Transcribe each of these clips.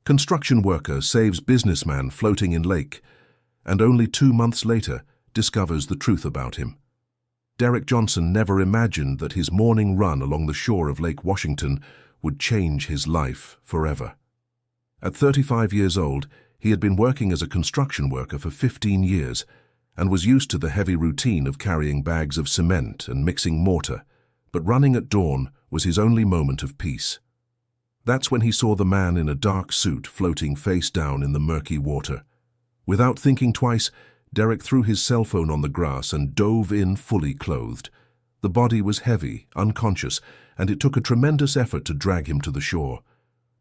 Construction worker saves businessman floating in lake, and only 2 months later discovers the truth about him. Derek Johnson never imagined that his morning run along the shore of Lake Washington would change his life forever. At 35 years old, he had been working as a construction worker for 15 years and was used to the heavy routine of carrying bags of cement and mixing mortar, but running at dawn was his only moment of peace. That's when he saw the man in a dark suit floating face down in the murky water. Without thinking twice, Derek threw his cell phone on the grass and dove in fully clothed. The body was heavy, unconscious, and it took a tremendous effort to drag him to the shore.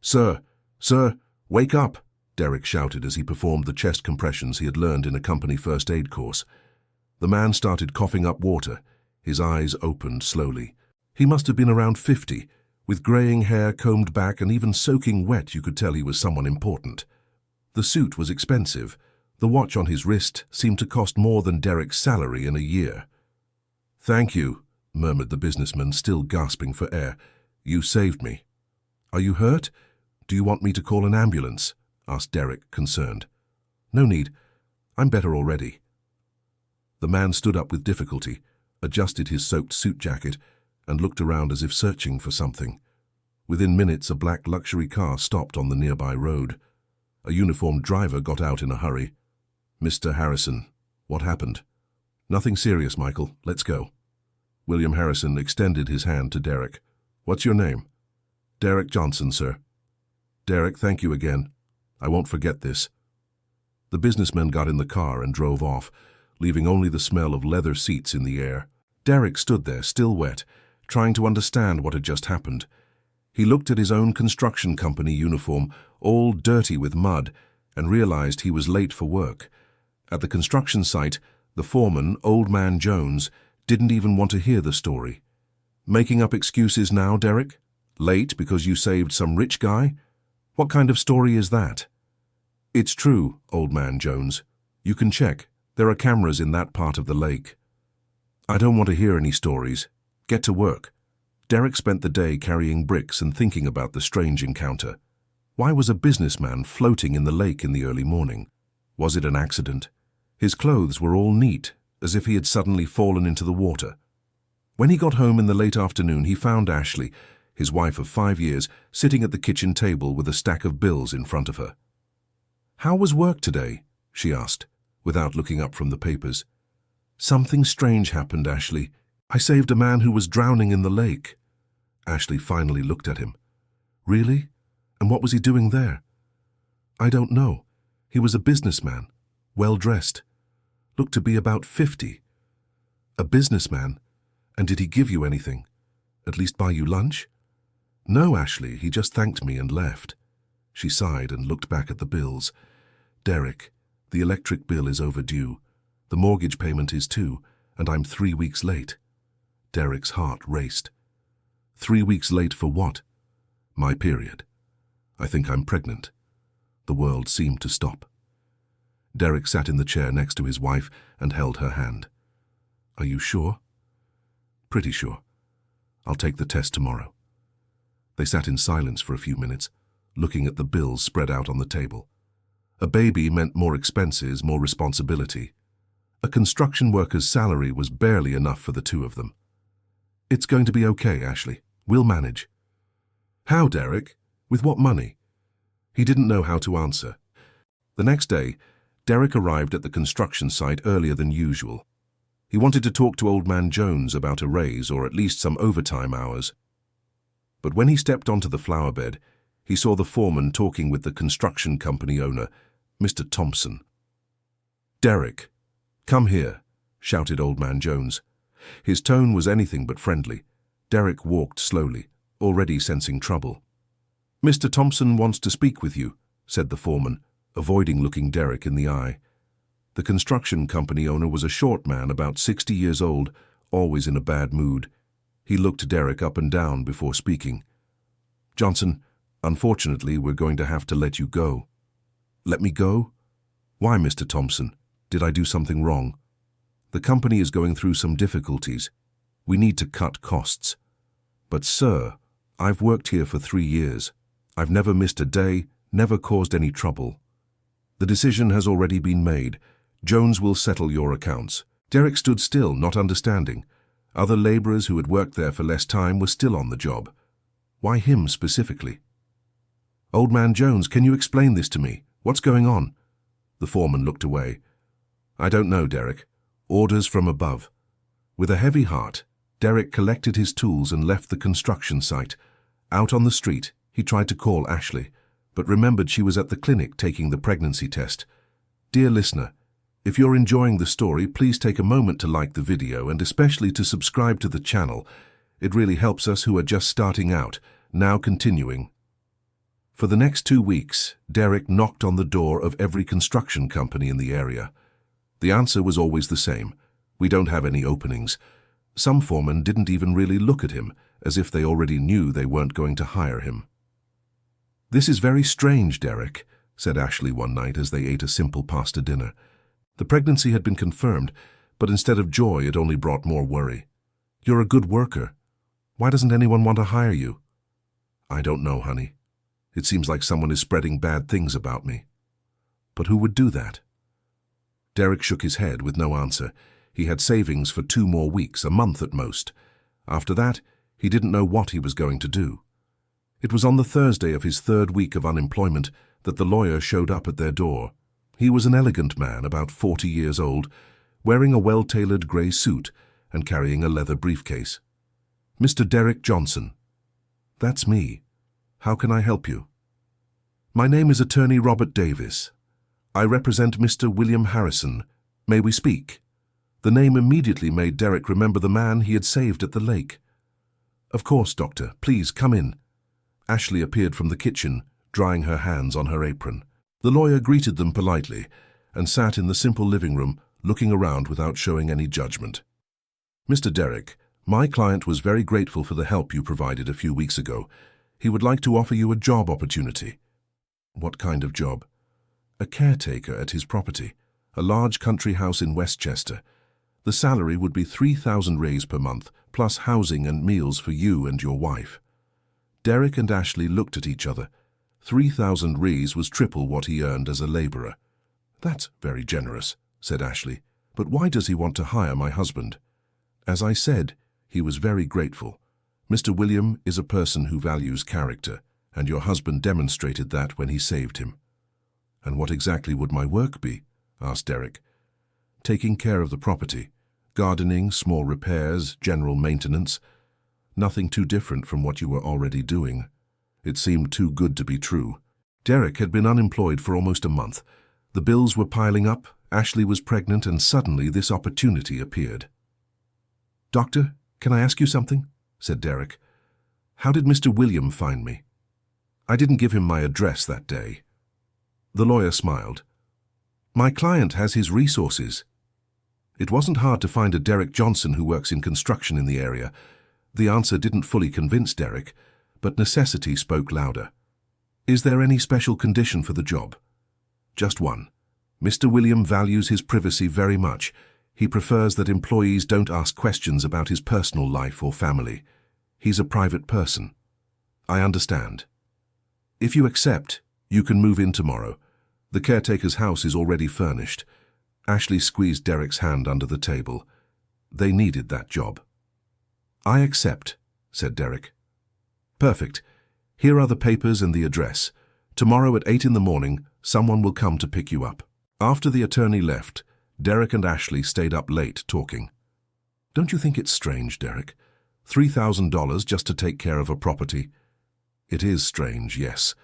"Sir, sir, wake up!" Derek shouted as he performed the chest compressions he had learned in a company first aid course. The man started coughing up water. His eyes opened slowly. He must have been around 50. With graying hair combed back and even soaking wet, you could tell he was someone important. The suit was expensive. The watch on his wrist seemed to cost more than Derek's salary in a year. "Thank you," murmured the businessman, still gasping for air. "You saved me." "Are you hurt? Do you want me to call an ambulance?" asked Derek, concerned. "No need. I'm better already." The man stood up with difficulty, adjusted his soaked suit jacket, and looked around as if searching for something. Within minutes, a black luxury car stopped on the nearby road. A uniformed driver got out in a hurry. "Mr. Harrison, what happened?" "Nothing serious, Michael. Let's go." William Harrison extended his hand to Derek. "What's your name?" "Derek Johnson, sir." "Derek, thank you again. I won't forget this." The businessman got in the car and drove off, leaving only the smell of leather seats in the air. Derek stood there, still wet, trying to understand what had just happened. He looked at his own construction company uniform, all dirty with mud, and realized he was late for work. At the construction site, the foreman, Old Man Jones, didn't even want to hear the story. "Making up excuses now, Derek? Late because you saved some rich guy? What kind of story is that?" "It's true, Old Man Jones. You can check. There are cameras in that part of the lake." "I don't want to hear any stories. Get to work." Derek spent the day carrying bricks and thinking about the strange encounter. Why was a businessman floating in the lake in the early morning? Was it an accident? His clothes were all neat, as if he had suddenly fallen into the water. When he got home in the late afternoon, he found Ashley, his wife of 5 years, sitting at the kitchen table with a stack of bills in front of her. "How was work today?" she asked, without looking up from the papers. "Something strange happened, Ashley. I saved a man who was drowning in the lake." Ashley finally looked at him. "Really? And what was he doing there?" "I don't know. He was a businessman, well-dressed. Looked to be about 50. "A businessman? And did he give you anything? At least buy you lunch?" "No, Ashley, he just thanked me and left." She sighed and looked back at the bills. "Derek, the electric bill is overdue. The mortgage payment is too, and I'm 3 weeks late." Derek's heart raced. 3 weeks late for what? My period. I think I'm pregnant. The world seemed to stop. Derek sat in the chair next to his wife and held her hand. "Are you sure?" "Pretty sure. I'll take the test tomorrow." They sat in silence for a few minutes, looking at the bills spread out on the table. A baby meant more expenses, more responsibility. A construction worker's salary was barely enough for the two of them. "It's going to be okay, Ashley. We'll manage." "How, Derek? With what money?" He didn't know how to answer. The next day, Derek arrived at the construction site earlier than usual. He wanted to talk to Old Man Jones about a raise or at least some overtime hours. But when he stepped onto the flower bed, he saw the foreman talking with the construction company owner, Mr. Thompson. "Derek, come here," shouted Old Man Jones. His tone was anything but friendly. Derek walked slowly, already sensing trouble. "Mr. Thompson wants to speak with you," said the foreman, avoiding looking Derek in the eye. The construction company owner was a short man, about 60 years old, always in a bad mood. He looked Derek up and down before speaking. "Johnson, unfortunately, we're going to have to let you go." "Let me go? Why, Mr. Thompson? Did I do something wrong?" "The company is going through some difficulties. We need to cut costs." "But, sir, I've worked here for 3 years. I've never missed a day, never caused any trouble. The decision has already been made. Jones will settle your accounts." Derek stood still, not understanding. Other laborers who had worked there for less time were still on the job. Why him specifically? "Old man Jones, can you explain this to me? What's going on?" The foreman looked away. "I don't know, Derek. Orders from above." With a heavy heart, Derek collected his tools and left the construction site. Out on the street, he tried to call Ashley, but remembered she was at the clinic taking the pregnancy test. Dear listener, if you're enjoying the story, please take a moment to like the video and especially to subscribe to the channel. It really helps us who are just starting out. Now continuing. For the next 2 weeks, Derek knocked on the door of every construction company in the area. The answer was always the same: "We don't have any openings." Some foremen didn't even really look at him, as if they already knew they weren't going to hire him. "This is very strange, Derek," said Ashley one night as they ate a simple pasta dinner. The pregnancy had been confirmed, but instead of joy, it only brought more worry. "You're a good worker. Why doesn't anyone want to hire you?" "I don't know, honey. It seems like someone is spreading bad things about me." "But who would do that?" Derek shook his head with no answer. He had savings for 2 more weeks, a month at most. After that, he didn't know what he was going to do. It was on the Thursday of his 3rd week of unemployment that the lawyer showed up at their door. He was an elegant man, about 40 years old, wearing a well-tailored grey suit and carrying a leather briefcase. "Mr. Derek Johnson." "That's me. How can I help you?" "My name is Attorney Robert Davis. I represent Mr. William Harrison. May we speak?" The name immediately made Derek remember the man he had saved at the lake. "Of course, Doctor. Please, come in." Ashley appeared from the kitchen, drying her hands on her apron. The lawyer greeted them politely and sat in the simple living room, looking around without showing any judgment. "Mr. Derek, my client was very grateful for the help you provided a few weeks ago. He would like to offer you a job opportunity." "What kind of job?" "A caretaker at his property, a large country house in Westchester. The salary would be 3,000 rays per month, plus housing and meals for you and your wife." Derek and Ashley looked at each other. 3,000 rays was triple what he earned as a laborer. "That's very generous," said Ashley. "But why does he want to hire my husband?" "As I said, he was very grateful. Mr. William is a person who values character, and your husband demonstrated that when he saved him." "And what exactly would my work be?" asked Derek. "Taking care of the property. Gardening, small repairs, general maintenance. Nothing too different from what you were already doing." It seemed too good to be true. Derek had been unemployed for almost a month. The bills were piling up, Ashley was pregnant, and suddenly this opportunity appeared. "Doctor, can I ask you something?" said Derek. "How did Mr. William find me?" "I didn't give him my address that day." The lawyer smiled. "My client has his resources." It wasn't hard to find a Derek Johnson who works in construction in the area. The answer didn't fully convince Derek, but necessity spoke louder. "Is there any special condition for the job?" "Just one. Mr. William values his privacy very much. He prefers that employees don't ask questions about his personal life or family. He's a private person." "I understand. If you accept, you can move in tomorrow. The caretaker's house is already furnished." Ashley squeezed Derek's hand under the table. They needed that job. "I accept," said Derek. "Perfect. Here are the papers and the address. Tomorrow at 8 in the morning, someone will come to pick you up." After the attorney left, Derek and Ashley stayed up late talking. "Don't you think it's strange, Derek? $3,000 just to take care of a property?" "It is strange, yes.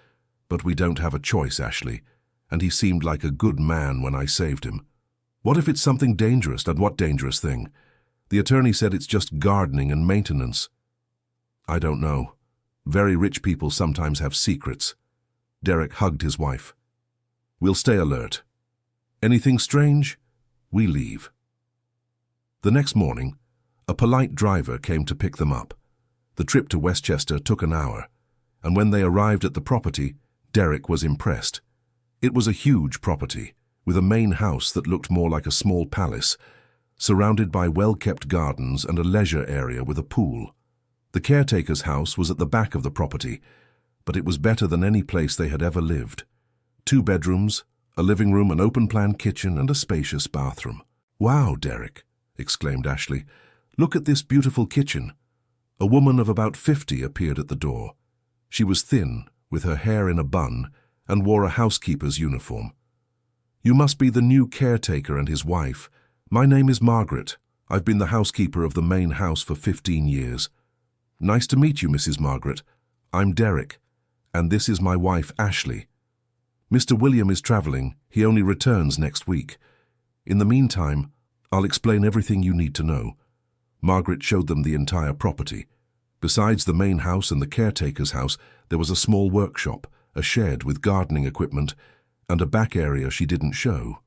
But we don't have a choice, Ashley. And he seemed like a good man when I saved him." "What if it's something dangerous, and what dangerous thing?" "The attorney said it's just gardening and maintenance." "I don't know. Very rich people sometimes have secrets." Derek hugged his wife. "We'll stay alert. Anything strange? We leave." The next morning, a polite driver came to pick them up. The trip to Westchester took an hour, and when they arrived at the property, Derek was impressed. It was a huge property, with a main house that looked more like a small palace, surrounded by well-kept gardens and a leisure area with a pool. The caretaker's house was at the back of the property. but it was better than any place they had ever lived. 2 bedrooms, a living room, an open-plan kitchen, and a spacious bathroom. "Wow, Derek," exclaimed Ashley. "Look at this beautiful kitchen." A woman of about 50 appeared at the door. She was thin, with her hair in a bun, and wore a housekeeper's uniform. "You must be the new caretaker and his wife. My name is Margaret. I've been the housekeeper of the main house for 15 years. Nice to meet you, Mrs. Margaret. I'm Derek, and this is my wife, Ashley. Mr. William is traveling. He only returns next week. In the meantime, I'll explain everything you need to know." Margaret showed them the entire property. Besides the main house and the caretaker's house, there was a small workshop, a shed with gardening equipment, and a back area she didn't show.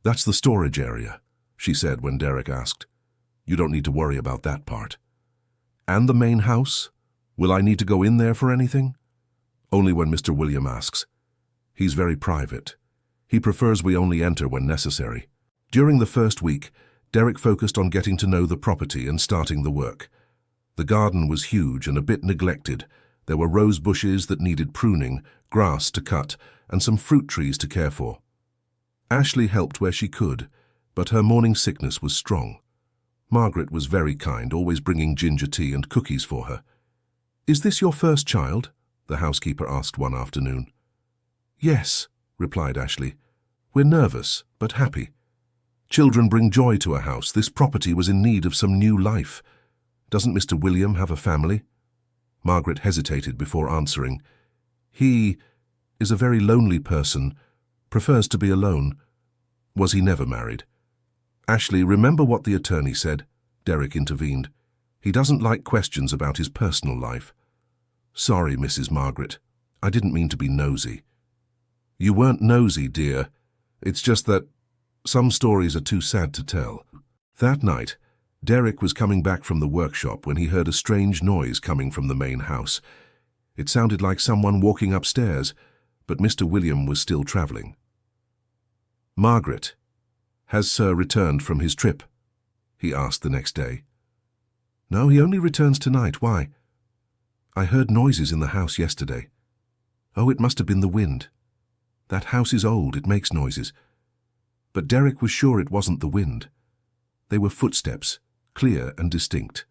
"That's the storage area," she said when Derek asked. "You don't need to worry about that part." "And the main house? Will I need to go in there for anything?" "Only when Mr. William asks. He's very private. He prefers we only enter when necessary." During the first week, Derek focused on getting to know the property and starting the work. The garden was huge and a bit neglected. There were rose bushes that needed pruning, grass to cut, and some fruit trees to care for. Ashley helped where she could, but her morning sickness was strong. Margaret was very kind, always bringing ginger tea and cookies for her. "Is this your first child?" the housekeeper asked one afternoon. "Yes," replied Ashley. "We're nervous, but happy. Children bring joy to a house. This property was in need of some new life. Doesn't Mr. William have a family?" Margaret hesitated before answering. "He is a very lonely person, prefers to be alone. Was he never married?" "Ashley, remember what the attorney said," Derek intervened. "He doesn't like questions about his personal life." "Sorry, Mrs. Margaret. I didn't mean to be nosy." "You weren't nosy, dear. It's just that some stories are too sad to tell." That night, Derek was coming back from the workshop when he heard a strange noise coming from the main house. It sounded like someone walking upstairs, but Mr. William was still traveling. "Margaret, has Sir returned from his trip?" he asked the next day. "No, he only returns tonight. Why?" "I heard noises in the house yesterday." "Oh, it must have been the wind. That house is old, it makes noises." But Derek was sure it wasn't the wind. They were footsteps, clear and distinct.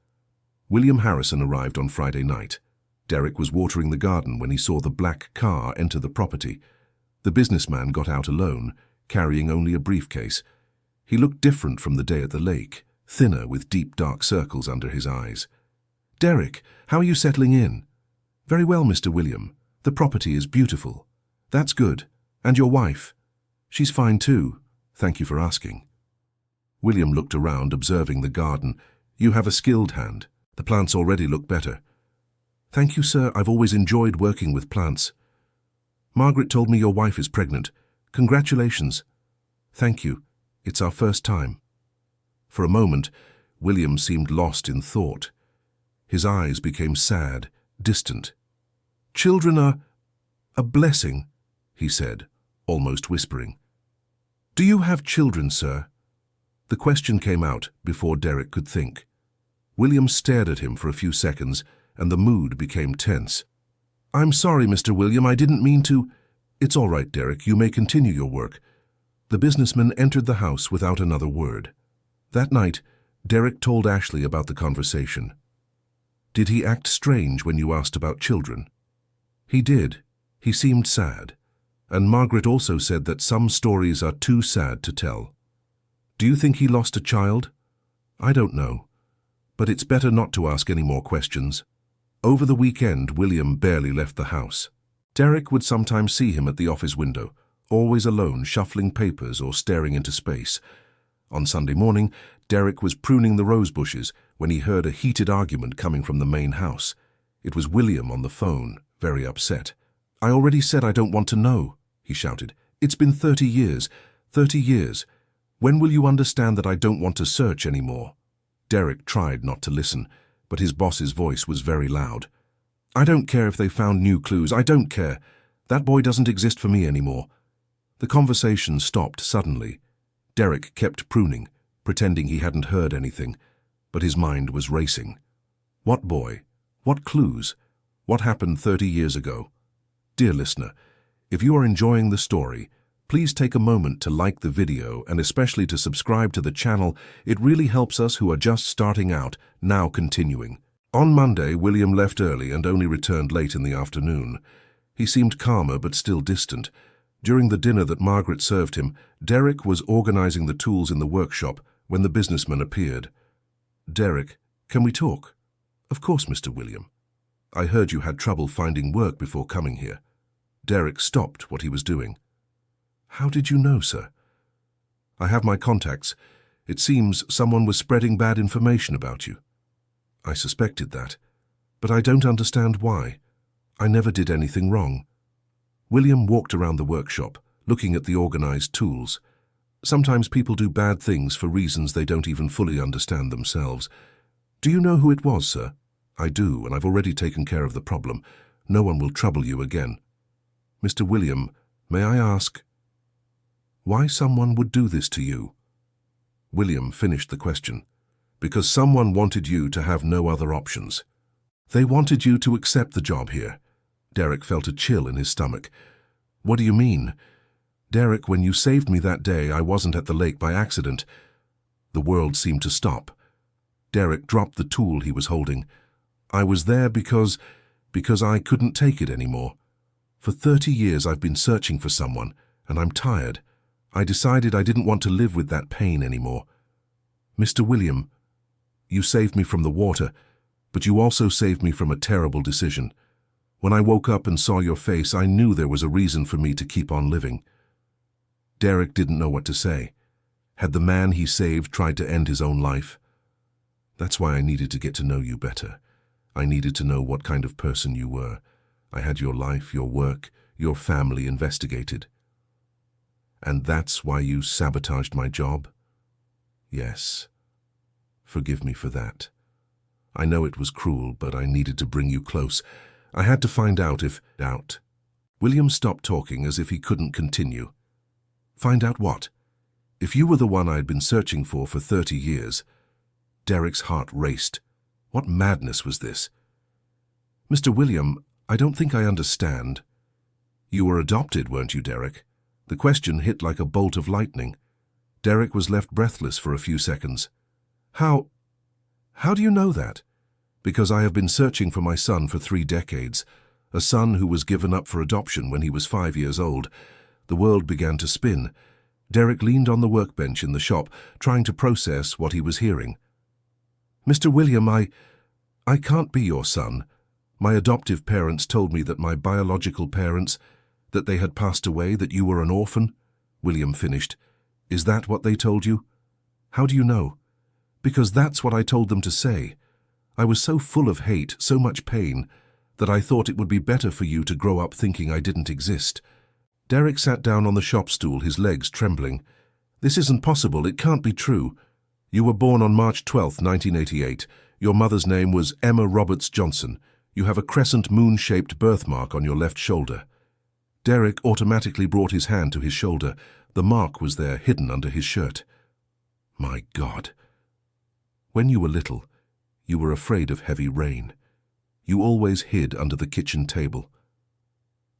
William Harrison arrived on Friday night. Derek was watering the garden when he saw the black car enter the property. The businessman got out alone, carrying only a briefcase. He looked different from the day at the lake, thinner with deep dark circles under his eyes. "Derek, how are you settling in?" "Very well, Mr. William. The property is beautiful." "That's good. And your wife?" "She's fine too. Thank you for asking." William looked around, observing the garden. "You have a skilled hand. The plants already look better." "Thank you, sir. I've always enjoyed working with plants." "Margaret told me your wife is pregnant. Congratulations." "Thank you. It's our first time." For a moment, William seemed lost in thought. His eyes became sad, distant. "Children are a blessing," he said, almost whispering. "Do you have children, sir?" The question came out before Derek could think. William stared at him for a few seconds, and the mood became tense. "I'm sorry, Mr. William, I didn't mean to—" "It's all right, Derek, you may continue your work." The businessman entered the house without another word. That night, Derek told Ashley about the conversation. "Did he act strange when you asked about children?" "He did. He seemed sad. And Margaret also said that some stories are too sad to tell." "Do you think he lost a child?" "I don't know. But it's better not to ask any more questions." Over the weekend, William barely left the house. Derek would sometimes see him at the office window, always alone, shuffling papers or staring into space. On Sunday morning, Derek was pruning the rose bushes when he heard a heated argument coming from the main house. It was William on the phone, very upset. "I already said I don't want to know," he shouted. "It's been 30 years. 30 years. When will you understand that I don't want to search anymore?" Derek tried not to listen, but his boss's voice was very loud. "I don't care if they found new clues. I don't care. That boy doesn't exist for me anymore." The conversation stopped suddenly. Derek kept pruning, pretending he hadn't heard anything, but his mind was racing. What boy? What clues? What happened 30 years ago? Dear listener, if you are enjoying the story, please take a moment to like the video and especially to subscribe to the channel. It really helps us who are just starting out, now continuing. On Monday, William left early and only returned late in the afternoon. He seemed calmer but still distant. During the dinner that Margaret served him, Derek was organizing the tools in the workshop when the businessman appeared. "Derek, can we talk?" "Of course, Mr. William. I heard you had trouble finding work before coming here." Derek stopped what he was doing. "How did you know, sir?" "I have my contacts. It seems someone was spreading bad information about you." "I suspected that, but I don't understand why. I never did anything wrong." William walked around the workshop, looking at the organized tools. Sometimes people do bad things for reasons they don't even fully understand themselves. "Do you know who it was, sir?" "I do, and I've already taken care of the problem. No one will trouble you again." "Mr. William, may I ask why someone would do this to you?" William finished the question. "Because someone wanted you to have no other options. They wanted you to accept the job here." Derek felt a chill in his stomach. "What do you mean?" "Derek, when you saved me that day, I wasn't at the lake by accident." The world seemed to stop. Derek dropped the tool he was holding. "I was there because I couldn't take it anymore. For 30 years I've been searching for someone, and I'm tired. I decided I didn't want to live with that pain anymore." "Mr. William, you saved me from the water, but you also saved me from a terrible decision. When I woke up and saw your face, I knew there was a reason for me to keep on living." Derek didn't know what to say. Had the man he saved tried to end his own life? "That's why I needed to get to know you better. I needed to know what kind of person you were. I had your life, your work, your family investigated." "And that's why you sabotaged my job?" "Yes. Forgive me for that. I know it was cruel, but I needed to bring you close. I had to find out if..." William stopped talking as if he couldn't continue. "Find out what?" "If you were the one I had been searching for 30 years. Derek's heart raced. What madness was this? "Mr. William, I don't think I understand." "You were adopted, weren't you, Derek?" The question hit like a bolt of lightning. Derek was left breathless for a few seconds. How do you know that?" "Because I have been searching for my son for 3 decades, a son who was given up for adoption when he was 5 years old." The world began to spin. Derek leaned on the workbench in the shop, trying to process what he was hearing. "Mr. William, I can't be your son. My adoptive parents told me that my biological parents, that they had passed away, that you were an orphan." William finished. "Is that what they told you?" "How do you know?" "Because that's what I told them to say. I was so full of hate, so much pain, that I thought it would be better for you to grow up thinking I didn't exist." Derek sat down on the shop stool, his legs trembling. "This isn't possible. It can't be true. You were born on March 12, 1988. Your mother's name was Emma Roberts Johnson. You have a crescent moon-shaped birthmark on your left shoulder." Derek automatically brought his hand to his shoulder. The mark was there, hidden under his shirt. My God. "When you were little, you were afraid of heavy rain. You always hid under the kitchen table."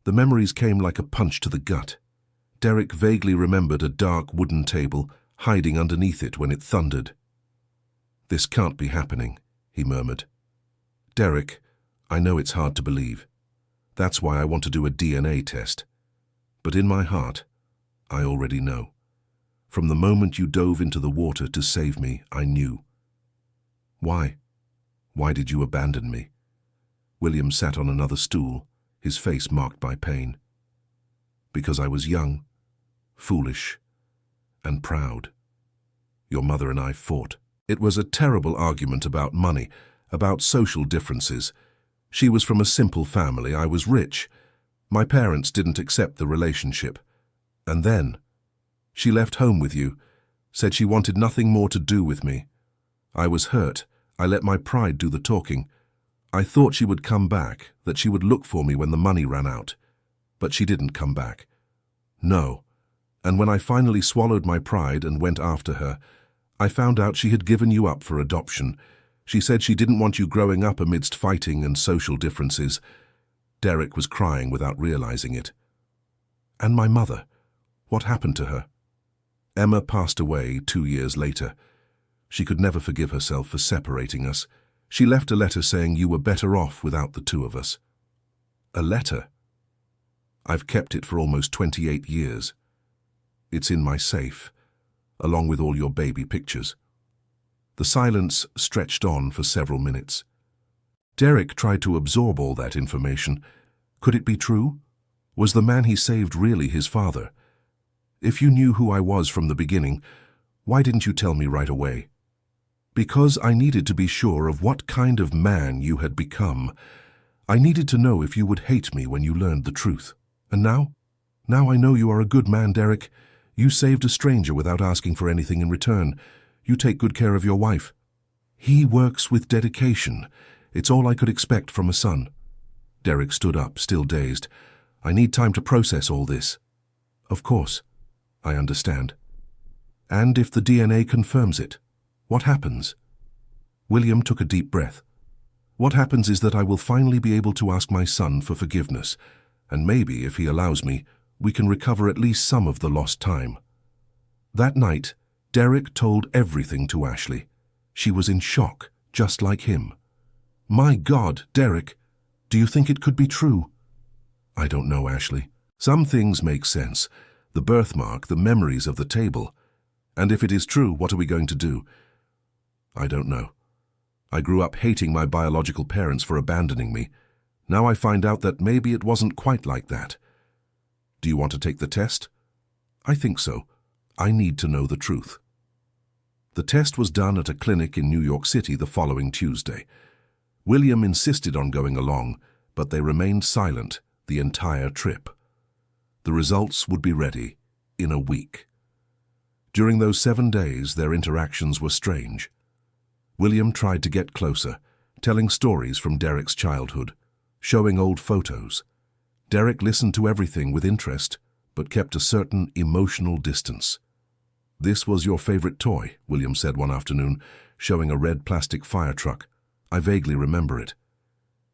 The memories came like a punch to the gut. Derek vaguely remembered a dark wooden table, hiding underneath it when it thundered. "This can't be happening," he murmured. "Derek, I know it's hard to believe. That's why I want to do a DNA test. But in my heart, I already know. From the moment you dove into the water to save me, I knew." "Why? Why did you abandon me?" William sat on another stool, his face marked by pain. "Because I was young, foolish, and proud. Your mother and I fought. It was a terrible argument about money, about social differences. She was from a simple family, I was rich. My parents didn't accept the relationship. And then, she left home with you, said she wanted nothing more to do with me. I was hurt. I let my pride do the talking. I thought she would come back, that she would look for me when the money ran out. But she didn't come back. No. And when I finally swallowed my pride and went after her, I found out she had given you up for adoption. She said she didn't want you growing up amidst fighting and social differences. Derek was crying without realizing it. And my mother, what happened to her? Emma passed away 2 years later. She could never forgive herself for separating us. She left a letter saying you were better off without the two of us. A letter? I've kept it for almost 28 years. It's in my safe, along with all your baby pictures. The silence stretched on for several minutes. Derek tried to absorb all that information. Could it be true? Was the man he saved really his father? If you knew who I was from the beginning, why didn't you tell me right away? Because I needed to be sure of what kind of man you had become. I needed to know if you would hate me when you learned the truth. And now? Now I know you are a good man, Derek. You saved a stranger without asking for anything in return. You take good care of your wife. He works with dedication. It's all I could expect from a son. Derek stood up, still dazed. I need time to process all this. Of course. I understand. And if the DNA confirms it, what happens? William took a deep breath. What happens is that I will finally be able to ask my son for forgiveness, and maybe, if he allows me, we can recover at least some of the lost time. That night, Derek told everything to Ashley. She was in shock, just like him. My God, Derek, do you think it could be true? I don't know, Ashley. Some things make sense. The birthmark, the memories of the table. And if it is true, what are we going to do? I don't know. I grew up hating my biological parents for abandoning me. Now I find out that maybe it wasn't quite like that. Do you want to take the test? I think so. I need to know the truth. The test was done at a clinic in New York City the following Tuesday. William insisted on going along, but they remained silent the entire trip. The results would be ready in a week. During those 7 days, their interactions were strange. William tried to get closer, telling stories from Derek's childhood, showing old photos. Derek listened to everything with interest, but kept a certain emotional distance. This was your favorite toy, William said one afternoon, showing a red plastic fire truck. I vaguely remember it.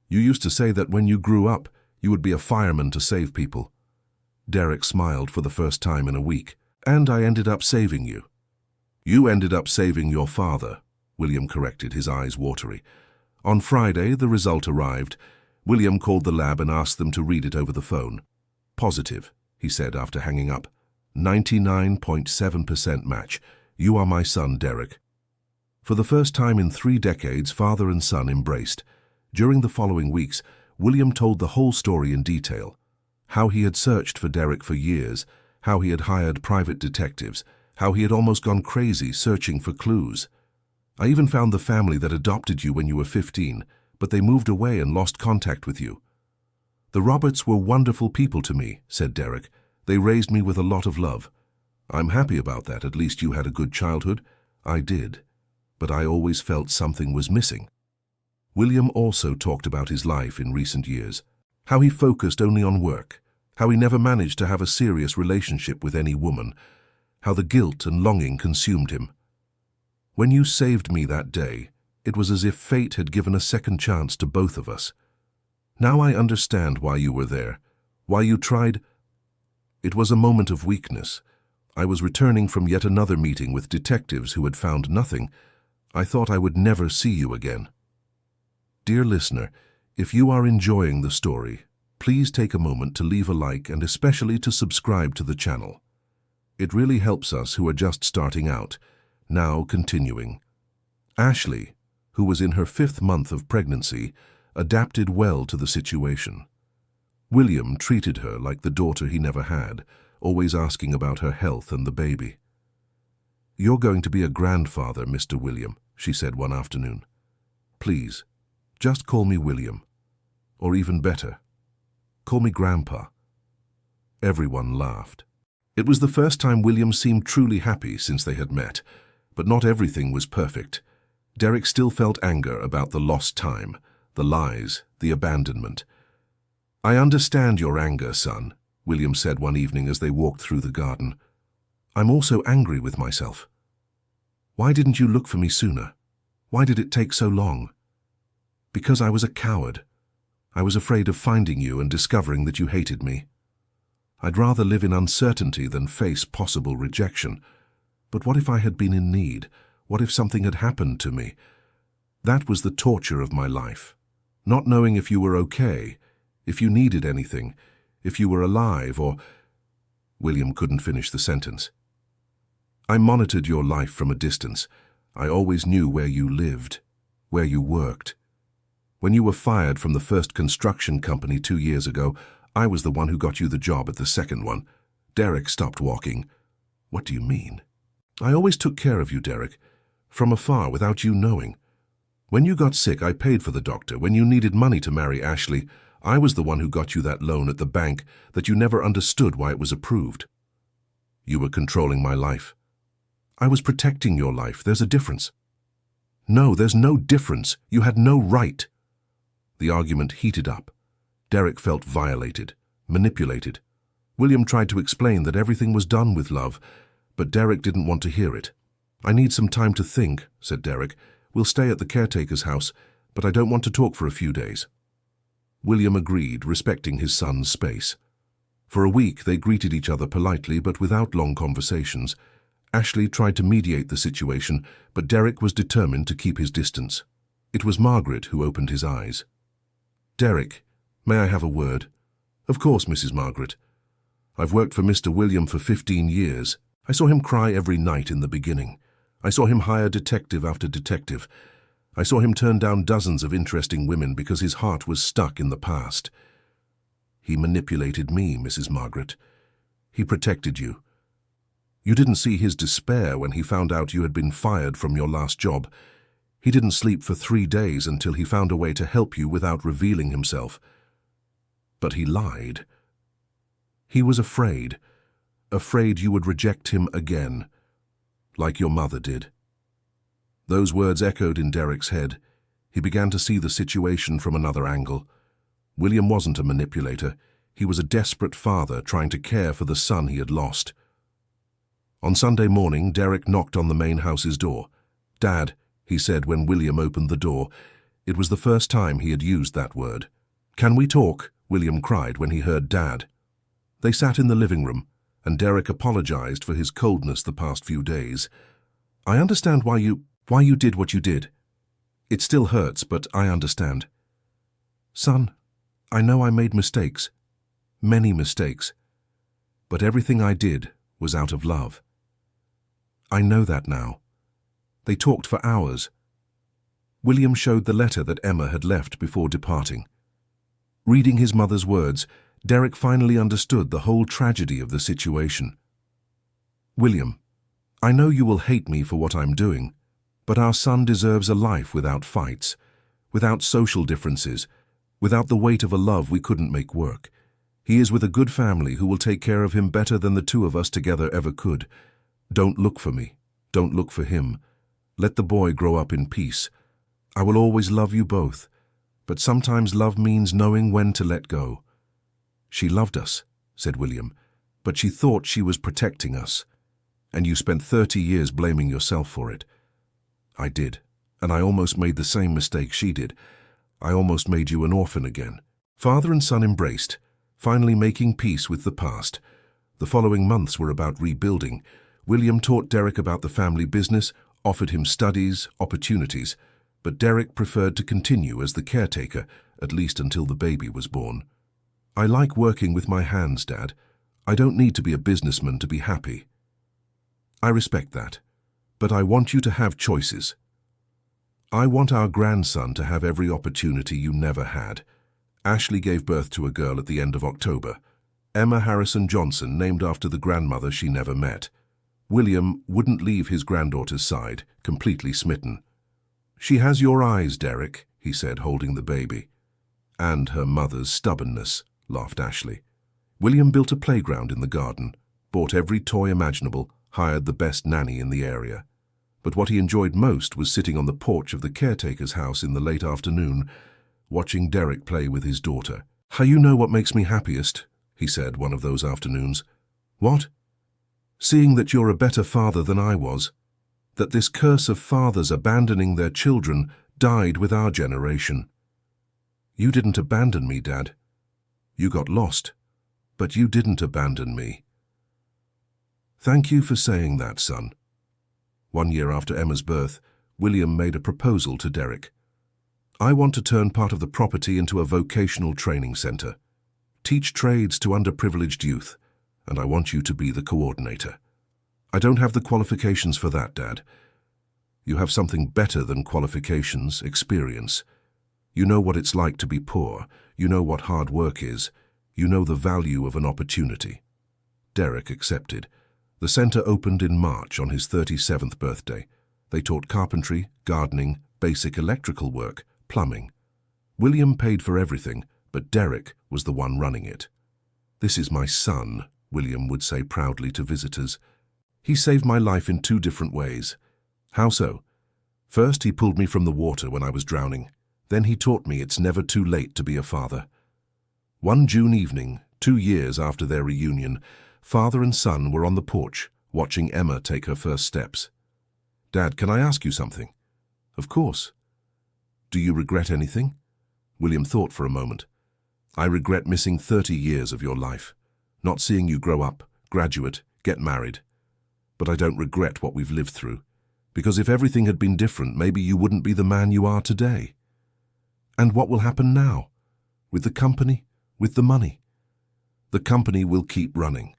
You used to say that when you grew up, you would be a fireman to save people. Derek smiled for the first time in a week. And I ended up saving you. You ended up saving your father, William corrected, his eyes watery. On Friday, the result arrived. William called the lab and asked them to read it over the phone. Positive, he said after hanging up. 99.7% match. You are my son, Derek. For the first time in 3 decades, father and son embraced. During the following weeks, William told the whole story in detail. How he had searched for Derek for years, how he had hired private detectives, how he had almost gone crazy searching for clues. I even found the family that adopted you when you were 15, but they moved away and lost contact with you. The Roberts were wonderful people to me, said Derek. They raised me with a lot of love. I'm happy about that. At least you had a good childhood. I did. But I always felt something was missing. William also talked about his life in recent years, how he focused only on work, how he never managed to have a serious relationship with any woman, how the guilt and longing consumed him. When you saved me that day, it was as if fate had given a second chance to both of us. Now I understand why you were there, why you tried. It was a moment of weakness. I was returning from yet another meeting with detectives who had found nothing. I thought I would never see you again. Dear listener, if you are enjoying the story, please take a moment to leave a like and especially to subscribe to the channel. It really helps us who are just starting out. Now continuing. Ashley, who was in her 5th month of pregnancy, adapted well to the situation. William treated her like the daughter he never had, always asking about her health and the baby. You're going to be a grandfather, Mr. William, she said one afternoon. Please, just call me William. Or even better, call me Grandpa. Everyone laughed. It was the first time William seemed truly happy since they had met, but not everything was perfect. Derek still felt anger about the lost time, the lies, the abandonment. I understand your anger, son, William said one evening as they walked through the garden. I'm also angry with myself. Why didn't you look for me sooner? Why did it take so long? Because I was a coward. I was afraid of finding you and discovering that you hated me. I'd rather live in uncertainty than face possible rejection. But what if I had been in need? What if something had happened to me? That was the torture of my life. Not knowing if you were okay, if you needed anything, if you were alive, or... William couldn't finish the sentence. I monitored your life from a distance. I always knew where you lived, where you worked. When you were fired from the first construction company 2 years ago, I was the one who got you the job at the second one. Derek stopped walking. What do you mean? I always took care of you, Derek, from afar without you knowing. When you got sick, I paid for the doctor. When you needed money to marry Ashley, I was the one who got you that loan at the bank that you never understood why it was approved. You were controlling my life. I was protecting your life. There's a difference. No, there's no difference. You had no right. The argument heated up. Derek felt violated, manipulated. William tried to explain that everything was done with love, but Derek didn't want to hear it. I need some time to think, said Derek. We'll stay at the caretaker's house, but I don't want to talk for a few days. William agreed, respecting his son's space. For a week they greeted each other politely but without long conversations. Ashley tried to mediate the situation, but Derek was determined to keep his distance. It was Margaret who opened his eyes. Derek, may I have a word? Of course, Mrs. Margaret. I've worked for Mr. William for 15 years. I saw him cry every night in the beginning. I saw him hire detective after detective. I saw him turn down dozens of interesting women because his heart was stuck in the past. He manipulated me, Mrs. Margaret. He protected you. You didn't see his despair when he found out you had been fired from your last job. He didn't sleep for 3 days until he found a way to help you without revealing himself. But he lied. He was afraid you would reject him again, like your mother did. Those words echoed in Derek's head. He began to see the situation from another angle. William wasn't a manipulator. He was a desperate father trying to care for the son he had lost. On Sunday morning, Derek knocked on the main house's door. Dad, he said when William opened the door. It was the first time he had used that word. Can we talk? William cried when he heard Dad. They sat in the living room, and Derek apologized for his coldness the past few days. I understand why you did what you did. It still hurts, but I understand. Son, I know I made mistakes, many mistakes, but everything I did was out of love. I know that now. They talked for hours. William showed the letter that Emma had left before departing. Reading his mother's words, Derek finally understood the whole tragedy of the situation. William, I know you will hate me for what I'm doing, but our son deserves a life without fights, without social differences, without the weight of a love we couldn't make work. He is with a good family who will take care of him better than the two of us together ever could. Don't look for me. Don't look for him. Let the boy grow up in peace. I will always love you both, but sometimes love means knowing when to let go. She loved us, said William, but she thought she was protecting us, and you spent 30 years blaming yourself for it. I did, and I almost made the same mistake she did. I almost made you an orphan again. Father and son embraced, finally making peace with the past. The following months were about rebuilding. William taught Derek about the family business, offered him studies, opportunities, but Derek preferred to continue as the caretaker, at least until the baby was born. I like working with my hands, Dad. I don't need to be a businessman to be happy. I respect that, but I want you to have choices. I want our grandson to have every opportunity you never had. Ashley gave birth to a girl at the end of October. Emma Harrison Johnson, named after the grandmother she never met. William wouldn't leave his granddaughter's side, completely smitten. She has your eyes, Derek, he said, holding the baby. And her mother's stubbornness, laughed Ashley. William built a playground in the garden, bought every toy imaginable, hired the best nanny in the area. But what he enjoyed most was sitting on the porch of the caretaker's house in the late afternoon, watching Derek play with his daughter. You know what makes me happiest, he said one of those afternoons. What? Seeing that you're a better father than I was. that this curse of fathers abandoning their children died with our generation. You didn't abandon me, Dad. You got lost, but you didn't abandon me. Thank you for saying that, son. 1 year after Emma's birth, William made a proposal to Derek. I want to turn part of the property into a vocational training centre. Teach trades to underprivileged youth, and I want you to be the coordinator. I don't have the qualifications for that, Dad. You have something better than qualifications, experience. You know what it's like to be poor. You know what hard work is. You know the value of an opportunity. Derek accepted. The centre opened in March on his 37th birthday. They taught carpentry, gardening, basic electrical work, plumbing. William paid for everything, but Derek was the one running it. "This is my son," William would say proudly to visitors. "He saved my life in 2 different ways." "How so?" "First, he pulled me from the water when I was drowning. Then he taught me it's never too late to be a father." One June evening, 2 years after their reunion, father and son were on the porch, watching Emma take her first steps. "Dad, can I ask you something?" "Of course." "Do you regret anything?" William thought for a moment. "I regret missing 30 years of your life, not seeing you grow up, graduate, get married. But I don't regret what we've lived through, because if everything had been different, maybe you wouldn't be the man you are today." "And what will happen now? With the company, with the money?" "The company will keep running,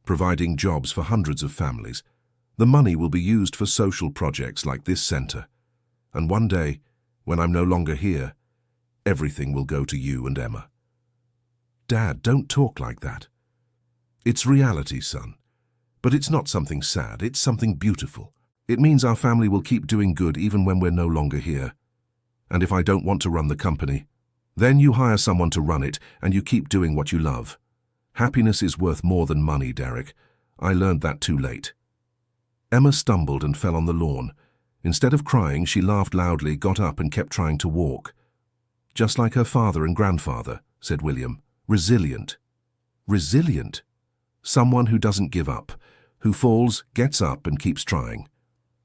providing jobs for hundreds of families. The money will be used for social projects like this centre. And one day, when I'm no longer here, everything will go to you and Emma." "Dad, don't talk like that." "It's reality, son. But it's not something sad, it's something beautiful. It means our family will keep doing good even when we're no longer here. And if I don't want to run the company, then you hire someone to run it and you keep doing what you love. Happiness is worth more than money, Derek. I learned that too late." Emma stumbled and fell on the lawn. Instead of crying, she laughed loudly, got up and kept trying to walk. "Just like her father and grandfather," said William. "Resilient." "Resilient?" "Someone who doesn't give up, who falls, gets up and keeps trying.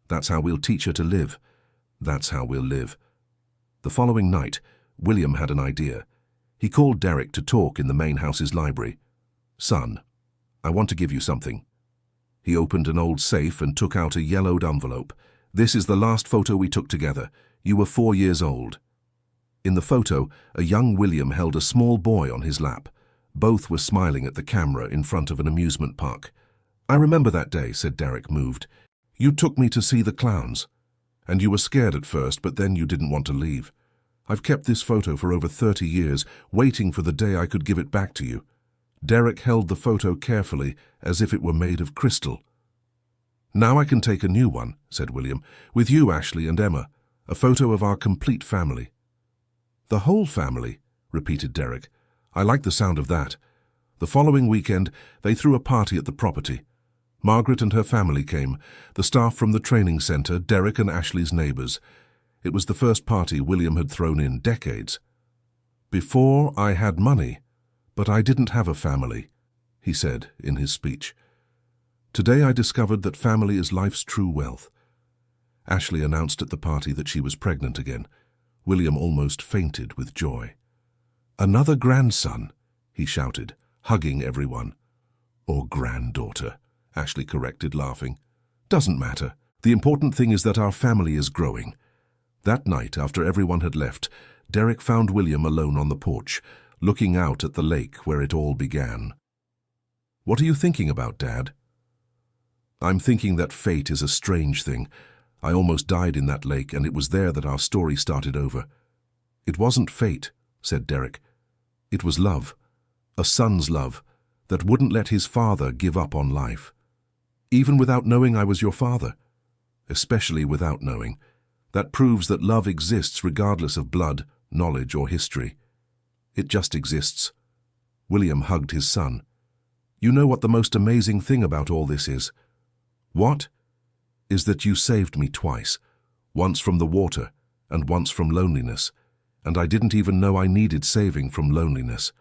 That's how we'll teach her to live. That's how we'll live." The following night, William had an idea. He called Derek to talk in the main house's library. "Son, I want to give you something." He opened an old safe and took out a yellowed envelope. "This is the last photo we took together. You were 4 years old." In the photo, a young William held a small boy on his lap. Both were smiling at the camera in front of an amusement park. "I remember that day," said Derek, moved. "You took me to see the clowns. And you were scared at first, but then you didn't want to leave. I've kept this photo for over 30 years, waiting for the day I could give it back to you." Derek held the photo carefully, as if it were made of crystal. "Now I can take a new one," said William, "with you, Ashley, and Emma. A photo of our complete family." "The whole family," repeated Derek. "I like the sound of that." The following weekend, they threw a party at the property. Margaret and her family came, the staff from the training centre, Derek and Ashley's neighbours. It was the first party William had thrown in decades. "Before I had money, but I didn't have a family," he said in his speech. "Today I discovered that family is life's true wealth." Ashley announced at the party that she was pregnant again. William almost fainted with joy. "Another grandson," he shouted, hugging everyone. "Or granddaughter," Ashley corrected, laughing. "Doesn't matter. The important thing is that our family is growing." That night, after everyone had left, Derek found William alone on the porch, looking out at the lake where it all began. "What are you thinking about, Dad?" "I'm thinking that fate is a strange thing. I almost died in that lake, and it was there that our story started over." "It wasn't fate," said Derek. "It was love, a son's love, that wouldn't let his father give up on life. Even without knowing I was your father. Especially without knowing. That proves that love exists regardless of blood, knowledge, or history. It just exists." William hugged his son. "You know what the most amazing thing about all this is?" "What?" "Is that you saved me twice. Once from the water, and once from loneliness. And I didn't even know I needed saving from loneliness.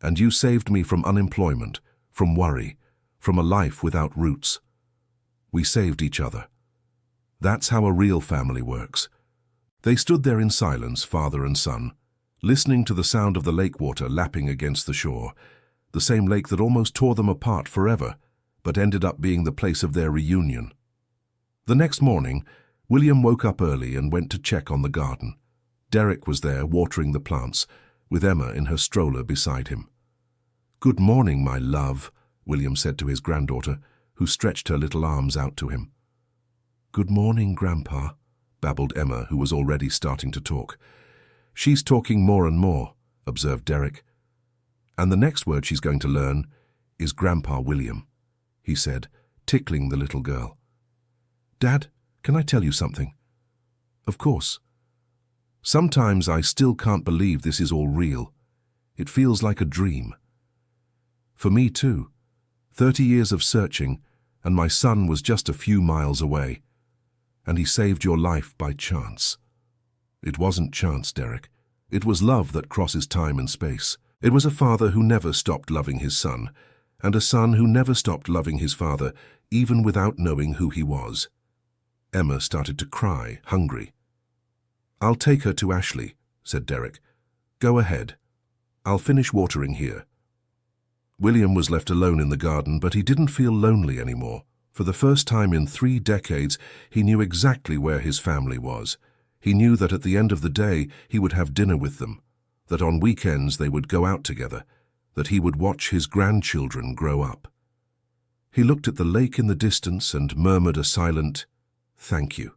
And you saved me from unemployment, from worry, from a life without roots. We saved each other. That's how a real family works. They stood there in silence, father and son, listening to the sound of the lake water lapping against the shore, the same lake that almost tore them apart forever, but ended up being the place of their reunion. The next morning, William woke up early and went to check on the garden. Derek was there watering the plants, with Emma in her stroller beside him. "Good morning, my love," William said to his granddaughter, who stretched her little arms out to him. "Good morning, Grandpa," babbled Emma, who was already starting to talk. "She's talking more and more," observed Derek. "And the next word she's going to learn is Grandpa William," he said, tickling the little girl. "Dad, can I tell you something?" "Of course." "Sometimes I still can't believe this is all real. It feels like a dream." "For me too. 30 years of searching, and my son was just a few miles away. And he saved your life by chance." "It wasn't chance, Derek. It was love that crosses time and space. It was a father who never stopped loving his son, and a son who never stopped loving his father, even without knowing who he was." Emma started to cry, hungry. "I'll take her to Ashley," said Derek. "Go ahead. I'll finish watering here." William was left alone in the garden, but he didn't feel lonely anymore. For the first time in 3 decades, he knew exactly where his family was. He knew that at the end of the day, he would have dinner with them, that on weekends they would go out together, that he would watch his grandchildren grow up. He looked at the lake in the distance and murmured a silent, "Thank you."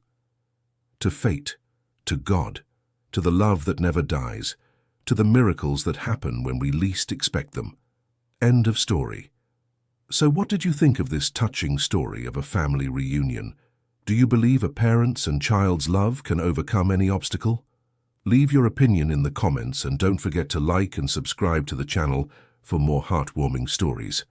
To fate, to God, to the love that never dies, to the miracles that happen when we least expect them. End of story. So what did you think of this touching story of a family reunion? Do you believe a parent's and child's love can overcome any obstacle? Leave your opinion in the comments and don't forget to like and subscribe to the channel for more heartwarming stories.